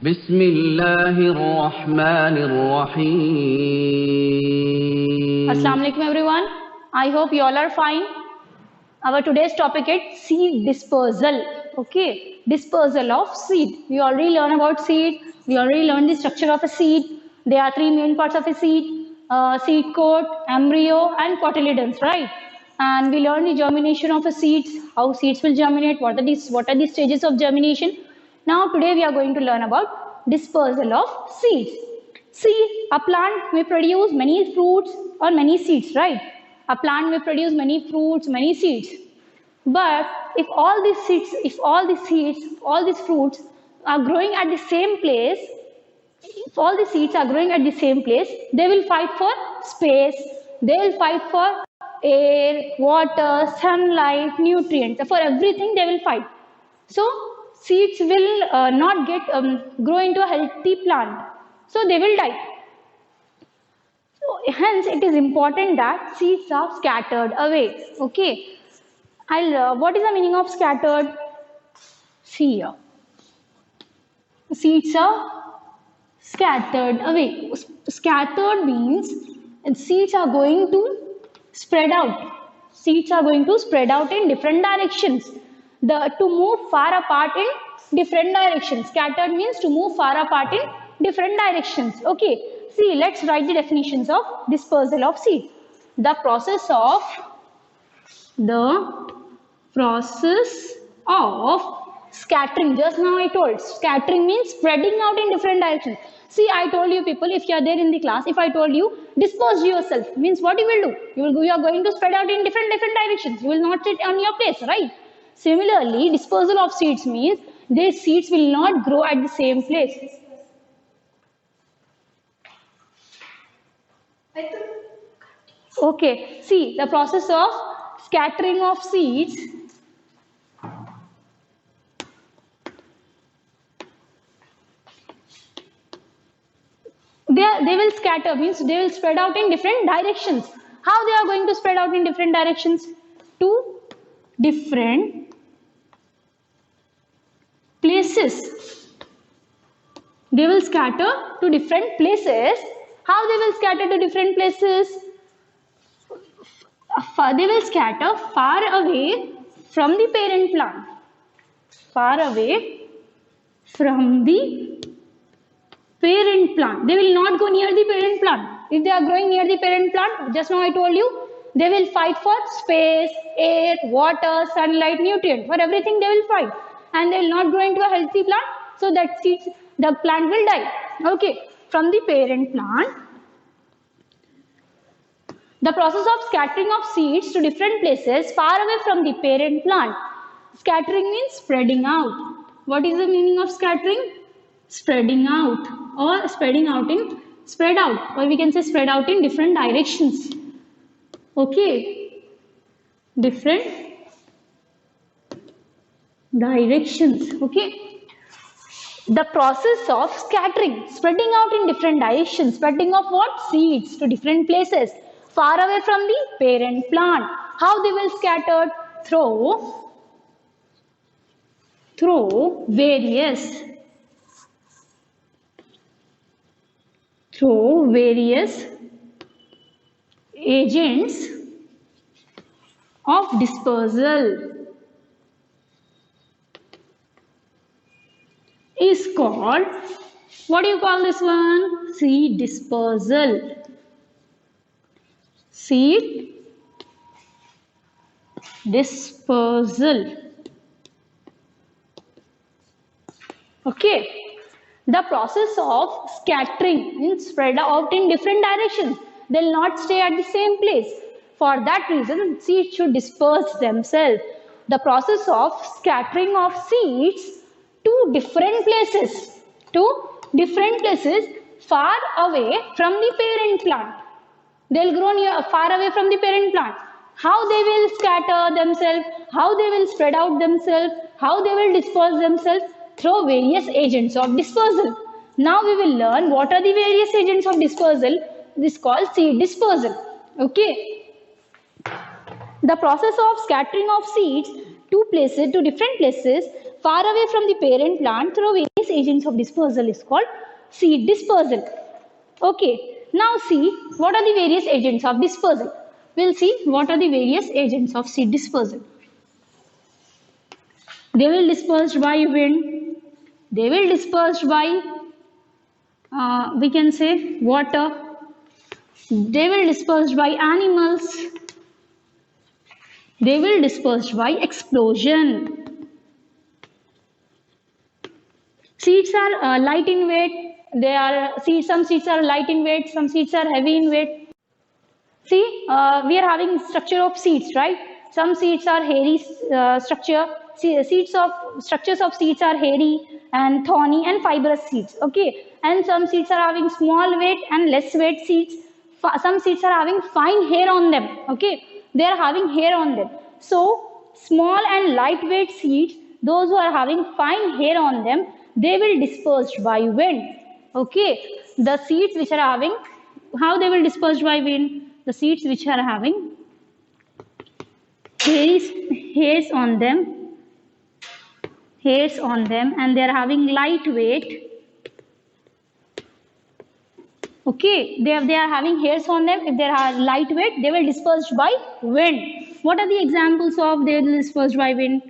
Bismillahirrahmanirrahim. Assalamu alaikum everyone. I hope you all are fine. Our today's topic is seed dispersal. Okay, dispersal of seed. We already learned about seed. We already learned the structure of a seed. There are three main parts of a seed: seed coat, embryo, and cotyledons, right? And we learned the germination of a seeds, how seeds will germinate, what are the stages of germination. Now today we are going to learn about dispersal of seeds. See, a plant may produce many fruits or many seeds, right? A plant may produce many fruits, many seeds. But if all these fruits are growing at the same place, if all the seeds are growing at the same place, they will fight for space, they will fight for air, water, sunlight, nutrients. For everything they will fight. So seeds will not grow into a healthy plant. So they will die. So hence it is important that seeds are scattered away. Okay. What is the meaning of scattered? See here. Seeds are scattered away. Scattered means seeds are going to spread out. Seeds are going to spread out in different directions. To move far apart in different directions. Scattered means to move far apart in different directions. Okay. See, let's write the definitions of dispersal of seed. The process of scattering. Just now I told scattering means spreading out in different directions. See, I told you people, if you are there in the class, if I told you disperse yourself, means what you will do? You are going to spread out in different directions. You will not sit on your place, right? Similarly, dispersal of seeds means these seeds will not grow at the same place. Okay, see, the process of scattering of seeds. They will scatter, means they will spread out in different directions. How they are going to spread out in different directions? To different places. They will scatter to different places. How they will scatter to different places? They will scatter far away from the parent plant. Far away from the parent plant. They will not go near the parent plant. If they are growing near the parent plant, just now I told you, they will fight for space, air, water, sunlight, nutrients. For everything they will fight. And they will not grow into a healthy plant. So that the plant will die. Okay. From the parent plant, the process of scattering of seeds to different places far away from the parent plant. Scattering means spreading out. What is the meaning of scattering? Spreading out, or spreading out in spread out, or we can say spread out in different directions. Okay, different directions. Okay, the process of scattering, spreading out in different directions, spreading of what? Seeds to different places far away from the parent plant. How they will scatter? Through various agents of dispersal is called, what do you call this one? Seed dispersal. Seed dispersal. Okay. The process of scattering means spread out in different directions. They will not stay at the same place. For that reason, seeds should disperse themselves. The process of scattering of seeds to different places far away from the parent plant. They will grow far away from the parent plant. How they will scatter themselves, how they will spread out themselves, how they will disperse themselves? Through various agents of dispersal. Now we will learn what are the various agents of dispersal. This is called seed dispersal. Okay. The process of scattering of seeds to different places far away from the parent plant through various various agents of dispersal is called seed dispersal. Okay, now see what are the various agents of dispersal. We'll see what are the various agents of seed dispersal. They will disperse by wind. They will disperse by, we can say, water. They will disperse by animals. They will disperse by explosion. Seeds are light in weight. Some seeds are light in weight. Some seeds are heavy in weight. See, we are having structure of seeds, right? Some seeds are hairy structure. Structures of seeds are hairy and thorny and fibrous seeds. Okay, and some seeds are having small weight and less weight seeds. Some seeds are having fine hair on them. Okay, they are having hair on them. So small and lightweight seeds, those who are having fine hair on them, they will disperse by wind. Okay, the seeds which are having, how they will disperse by wind? The seeds which are having hairs on them, and they are having light weight. Okay, they are having hairs on them. If they are lightweight, they will disperse by wind. What are the examples of they will disperse by wind?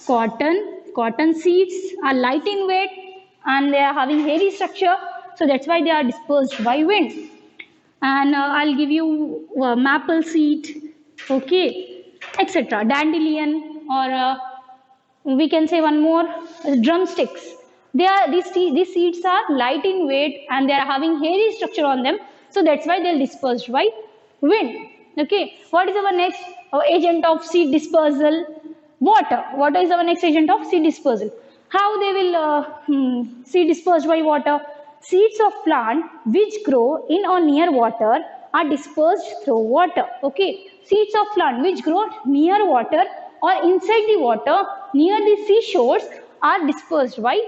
Cotton seeds are light in weight and they are having hairy structure. So that's why they are dispersed by wind. And I'll give you maple seed, okay, etc. Dandelion, or we can say one more, drumsticks. These seeds are light in weight and they are having hairy structure on them. So that's why they'll disperse by wind. Okay. What is our next agent of seed dispersal? Water. Water is our next agent of seed dispersal. How they will seed dispersed by water? Seeds of plant which grow in or near water are dispersed through water. Okay. Seeds of plant which grow near water or inside the water near the seashores are dispersed by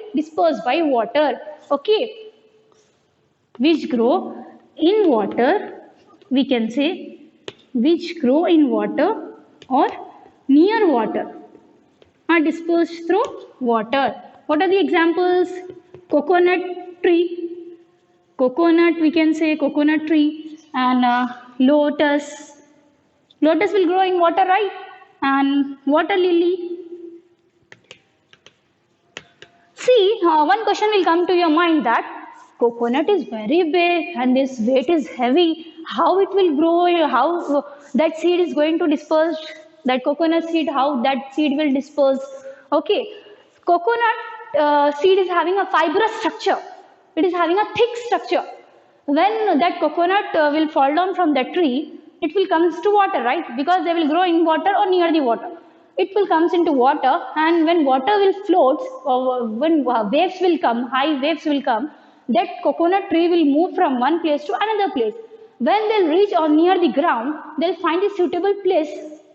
water. Okay, which grow in water, we can say, which grow in water or near water are dispersed through water. What are the examples? Coconut tree, we can say coconut tree, and lotus. Lotus will grow in water, right? And water lily. See, one question will come to your mind that coconut is very big and this weight is heavy. How it will grow? How that seed is going to disperse? That coconut seed, how that seed will disperse? Okay, coconut seed is having a fibrous structure. It is having a thick structure. When that coconut will fall down from that tree, it will comes to water, right? Because they will grow in water or near the water. It will comes into water, and when water will float, or when waves will come, high waves will come, that coconut tree will move from one place to another place. When they'll reach or near the ground, they'll find a suitable place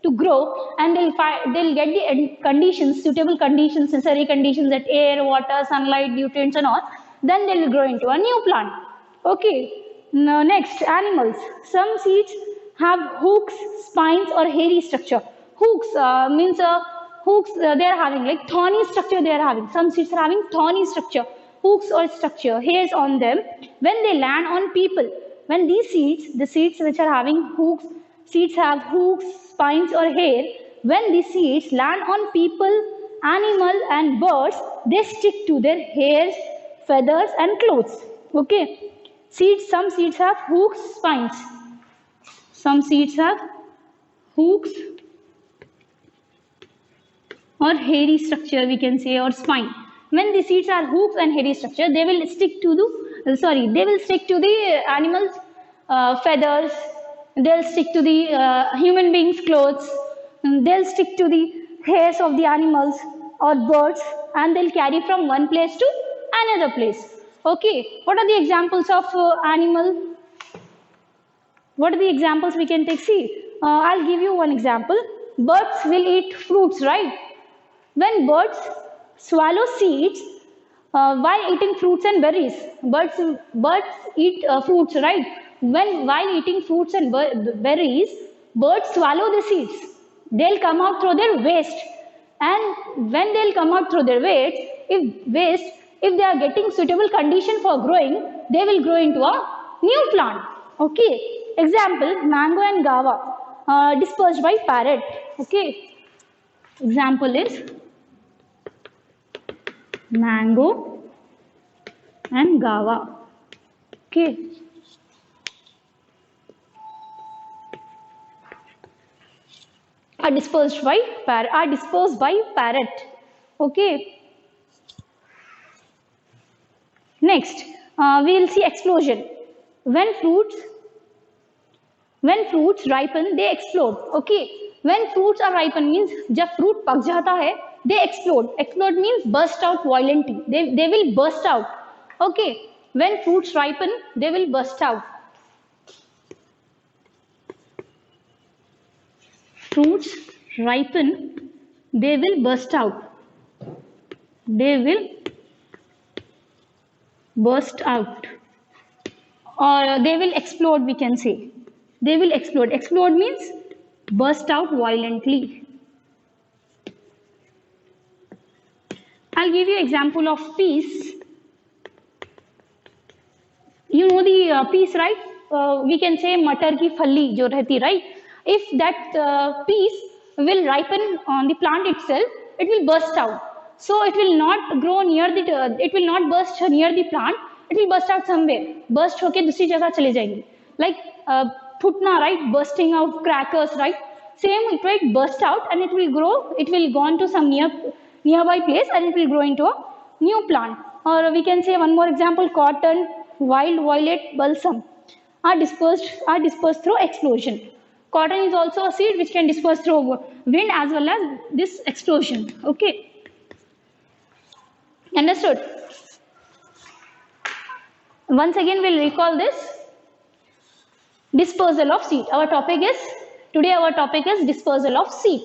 to grow, and they'll get the conditions, suitable conditions, necessary conditions, that air, water, sunlight, nutrients and all. Then they will grow into a new plant. Okay. Now next, animals. Some seeds have hooks, spines or hairy structure. Hooks means hooks they are having like thorny structure they are having. Some seeds are having thorny structure, hooks or structure, hairs on them. When they land on people, when these seeds, the seeds which are having hooks, seeds have hooks, spines or hair, when these seeds land on people, animal and birds, they stick to their hairs, feathers and clothes. Okay. Some seeds have hooks, spines. Some seeds have hooks or hairy structure, we can say, or spine. When the seeds are hooks and hairy structure, they will stick to the animals' feathers. They'll stick to the human beings' clothes. They'll stick to the hairs of the animals or birds, and they'll carry from one place to another place. Okay. What are the examples of animal? What are the examples we can take? See, I'll give you one example. Birds will eat fruits, right? When birds swallow seeds while eating fruits and berries, birds eat fruits, right? While eating fruits and berries, birds swallow the seeds. They'll come out through their waste, and when they'll come out through their waste, if If they are getting suitable condition for growing, they will grow into a new plant. Okay, example, mango and guava dispersed by parrot. Okay, example is mango and guava. Okay, are dispersed by parrot. Okay, next we will see explosion. When fruits ripen, they explode. Okay, when fruits are ripen means जब fruit पक जाता है, they explode means burst out violently. They will burst out. Okay, when fruits ripen, they will burst out. Fruits ripen, they will burst out. They will burst out, or they will explode, we can say. They will explode. Explode means burst out violently. I'll give you example of peas. You know the peas, right? We can say matar ki phalli jo rehti, right? If that peas will ripen on the plant itself, it will burst out. So it will not grow near the, it will not burst near the plant. It will burst out somewhere. Burst होके दूसरी जगह चले जाएंगे. Like phutna, right? Bursting of crackers, right? Same, it will burst out and it will grow. It will go on to some nearby place and it will grow into a new plant. Or we can say one more example: cotton, wild violet, balsam are dispersed through explosion. Cotton is also a seed which can disperse through wind as well as this explosion. Okay, understood? Once again, we'll recall this dispersal of seed. Our topic is dispersal of seed.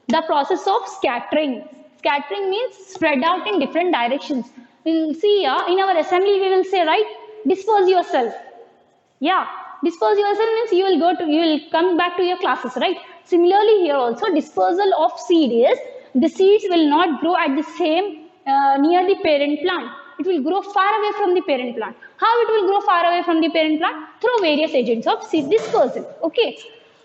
The process of scattering. Scattering means spread out in different directions. We'll see in our assembly we will say, right, disperse yourself. Yeah, disperse yourself means you will come back to your classes, right? Similarly here also, dispersal of seed is the seeds will not grow at the same near the parent plant. It will grow far away from the parent plant. How it will grow far away from the parent plant? Through various agents of seed dispersal. Okay.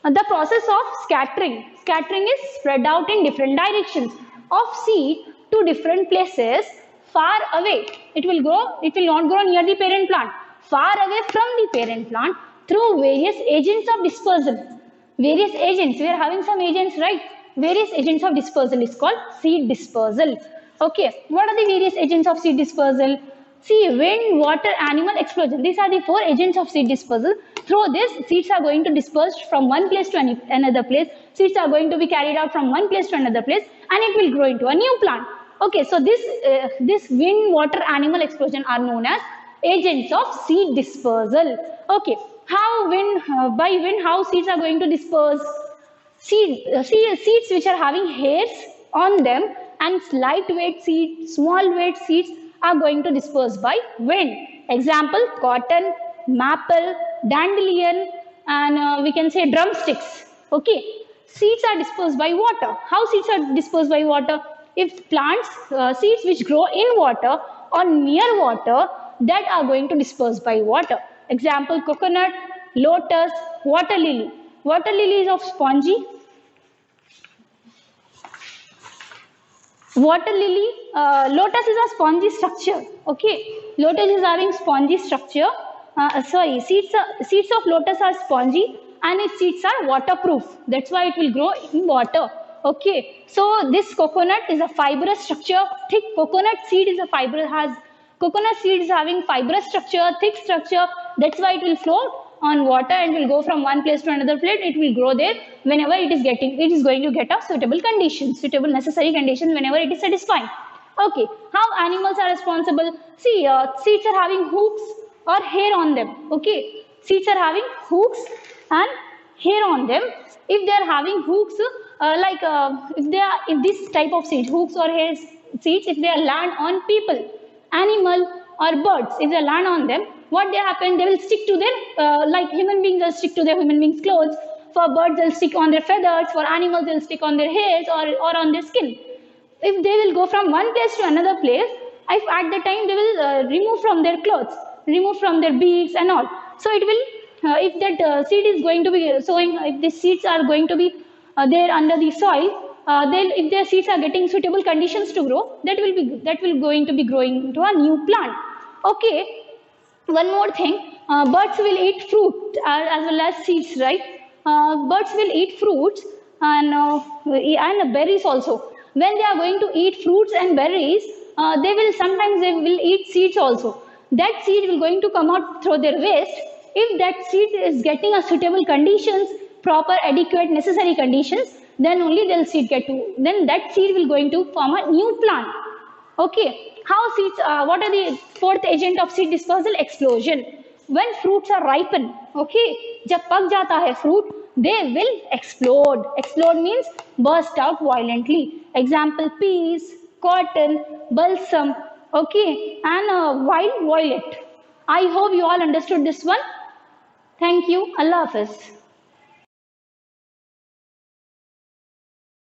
The process of scattering. Scattering is spread out in different directions of seed to different places far away. It will not grow near the parent plant. Far away from the parent plant through various agents of dispersal. Various agents. We are having some agents, right? Various agents of dispersal is called seed dispersal. Okay, what are the various agents of seed dispersal? See, wind, water, animal, explosion. These are the 4 agents of seed dispersal. Through this, seeds are going to disperse from one place to another place. Seeds are going to be carried out from one place to another place, and it will grow into a new plant. Okay, so this wind, water, animal, explosion are known as agents of seed dispersal. Okay, how by wind, how seeds are going to disperse? Seeds which are having hairs on them and lightweight seeds, small weight seeds are going to disperse by wind. Example: cotton, maple, dandelion, and we can say drumsticks. Okay, seeds are dispersed by water. How seeds are dispersed by water? If plants, seeds which grow in water or near water, that are going to disperse by water. Example: coconut, lotus, water lily. Water lily is of spongy. Water lily, lotus is a spongy structure. Okay, lotus is having spongy structure. Seeds of lotus are spongy and its seeds are waterproof. That's why it will grow in water. Okay, so this coconut is a fibrous structure. Thick coconut seed is coconut seed is having fibrous structure, thick structure. That's why it will float on water and will go from one place to another place. It will grow there whenever it is going to get a suitable necessary conditions whenever it is satisfying. Okay, how animals are responsible? See, seeds are having hooks or hair on them. Okay, seeds are having hooks and hair on them. If they are having hooks, if this type of seeds, hooks or hair seeds, if they are land on people, animal or birds, if they land on them, what they happen? They will stick to their, like human beings will stick to their human beings' clothes. For birds, they'll stick on their feathers. For animals, they'll stick on their hairs or on their skin. If they will go from one place to another place, if at the time they will remove from their clothes, remove from their beaks and all. So it will, if that seed is going to be sowing, if the seeds are going to be there under the soil, then if their seeds are getting suitable conditions to grow, that will going to be growing into a new plant. Okay. One more thing, birds will eat fruit as well as seeds, right? Birds will eat fruits and berries also. When they are going to eat fruits and berries, they will eat seeds also. That seed will going to come out through their waste. If that seed is getting a suitable conditions, proper, adequate, necessary conditions, then only then that seed will going to form a new plant. Okay, how seeds? What are the fourth agent of seed dispersal? Explosion. When fruits are ripen, okay, जब पक जाता है fruit, they will explode. Explode means burst out violently. Example: peas, cotton, balsam, okay, and wild violet. I hope you all understood this one. Thank you. Allah Hafiz.